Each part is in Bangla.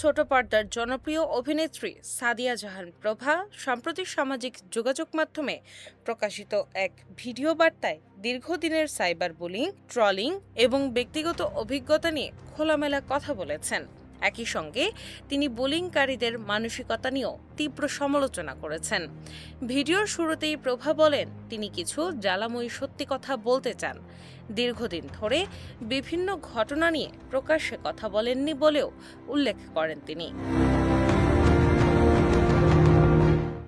ছোট পর্দার জনপ্রিয় অভিনেত্রী সাদিয়া জাহান প্রভা সাম্প্রতিক সামাজিক যোগাযোগ মাধ্যমে প্রকাশিত এক ভিডিও বার্তায় দীর্ঘদিনের সাইবার বুলিং, ট্রলিং এবং ব্যক্তিগত অভিজ্ঞতা নিয়ে খোলামেলা কথা বলেছেন। একই সঙ্গে তিনি বুলিংকারীদের মানসিকতা নিয়েও তীব্র সমালোচনা করেছেন। ভিডিওর শুরুতেই প্রভা বলেন তিনি কিছু জ্বালাময়ী সত্যি কথা বলতে চান। দীর্ঘদিন ধরে বিভিন্ন ঘটনা নিয়ে প্রকাশ্যে কথা বলেননি বলেও উল্লেখ করেন তিনি।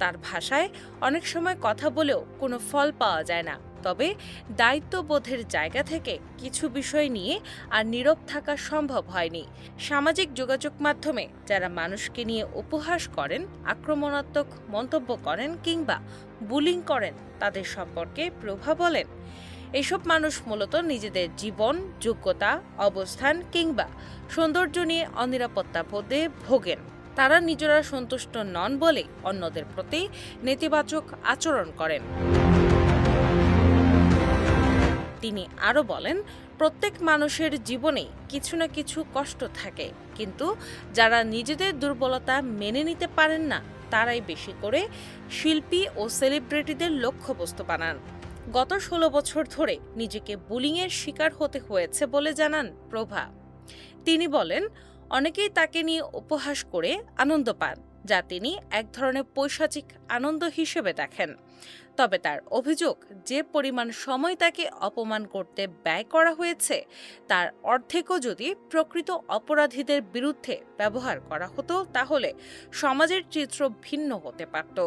তার ভাষায় অনেক সময় কথা বলেও কোনো ফল পাওয়া যায় না, তবে দায়িত্ববোধের জায়গা থেকে কিছু বিষয় নিয়ে আর নীরব থাকা সম্ভব হয়নি। সামাজিক যোগাযোগ মাধ্যমে যারা মানুষকে নিয়ে উপহাস করেন, আক্রমণাত্মক মন্তব্য করেন কিংবা বুলিং করেন, তাদের সম্পর্কে প্রভা বলেন এসব মানুষ মূলত নিজেদের জীবন, যোগ্যতা, অবস্থান কিংবা সৌন্দর্য নিয়ে অনিরাপত্তা বোধে ভোগেন। তারা নিজেরা সন্তুষ্ট নন বলে অন্যদের প্রতি নেতিবাচক আচরণ করেন। তিনি আরও বলেন, প্রত্যেক মানুষের জীবনে কিছু না কিছু কষ্ট থাকে, কিন্তু যারা নিজেদের দুর্বলতা মেনে নিতে পারেন না তারাই বেশি করে শিল্পী ও সেলিব্রিটিদের লক্ষ্যবস্তু বানান। গত ১৬ বছর ধরে নিজেকে বুলিংয়ের শিকার হতে হয়েছে বলে জানান প্রভা। তিনি বলেন অনেকেই তাকে নিয়ে উপহাস করে আনন্দ পান, যা তিনি এক ধরনের পৈশাচিক আনন্দ হিসেবে দেখেন। তবে তার অভিযোগ, যে পরিমাণ সময় তাকে অপমান করতে ব্যয় করা হয়েছে তার অর্ধেকও যদি প্রকৃত অপরাধীদের বিরুদ্ধে ব্যবহার করা হতো তাহলে সমাজের চিত্র ভিন্ন হতে পারত।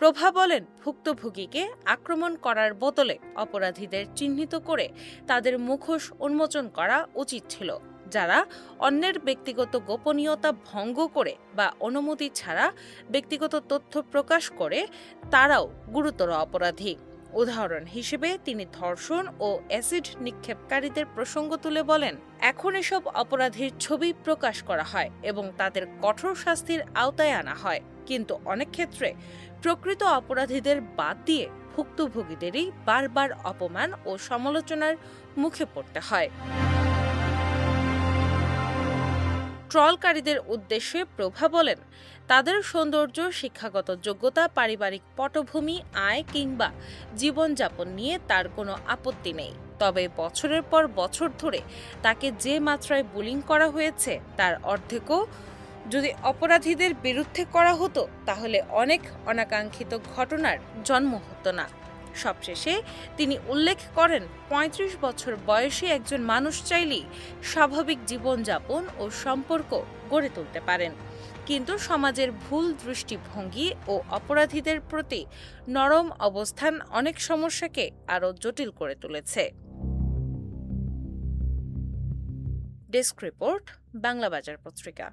প্রভা বলেন ভুক্তভোগীকে আক্রমণ করার বদলে অপরাধীদের চিহ্নিত করে তাদের মুখোশ উন্মোচন করা উচিত ছিল। যারা অন্যের ব্যক্তিগত গোপনীয়তা ভঙ্গ করে বা অনুমতি ছাড়া ব্যক্তিগত তথ্য প্রকাশ করে তারাও গুরুতর অপরাধী। উদাহরণ হিসেবে তিনি ধর্ষণ ও অ্যাসিড নিক্ষেপকারীদের প্রসঙ্গ তুলে বলেন, এখন এসব অপরাধীর ছবি প্রকাশ করা হয় এবং তাদের কঠোর শাস্তির আওতায় আনা হয়, কিন্তু অনেক ক্ষেত্রে প্রকৃত অপরাধীদের বাদ দিয়ে ভুক্তভোগীদেরই বারবার অপমান ও সমালোচনার মুখে পড়তে হয়। ট্রলকারীদের উদ্দেশ্যে প্রভা বলেন, তাদের সৌন্দর্য, শিক্ষাগত যোগ্যতা, পারিবারিক পটভূমি, আয় কিংবা জীবনযাপন নিয়ে তার কোনো আপত্তি নেই, তবে বছরের পর বছর ধরে তাকে যে মাত্রায় বুলিং করা হয়েছে তার অর্ধেকও যদি অপরাধীদের বিরুদ্ধে করা হতো তাহলে অনেক অনাকাঙ্ক্ষিত ঘটনার জন্ম হতো না। সবশেষে তিনি উল্লেখ করেন ৩৫ বছর বয়সী একজন মানুষ চাইলেই স্বাভাবিক জীবনযাপন ও সম্পর্ক গড়ে তুলতে পারেন, কিন্তু সমাজের ভুল দৃষ্টিভঙ্গি ও অপরাধীদের প্রতি নরম অবস্থান অনেক সমস্যাকে আরও জটিল করে তুলেছে। ডেস্ক রিপোর্ট, বাংলা বাজার পত্রিকা।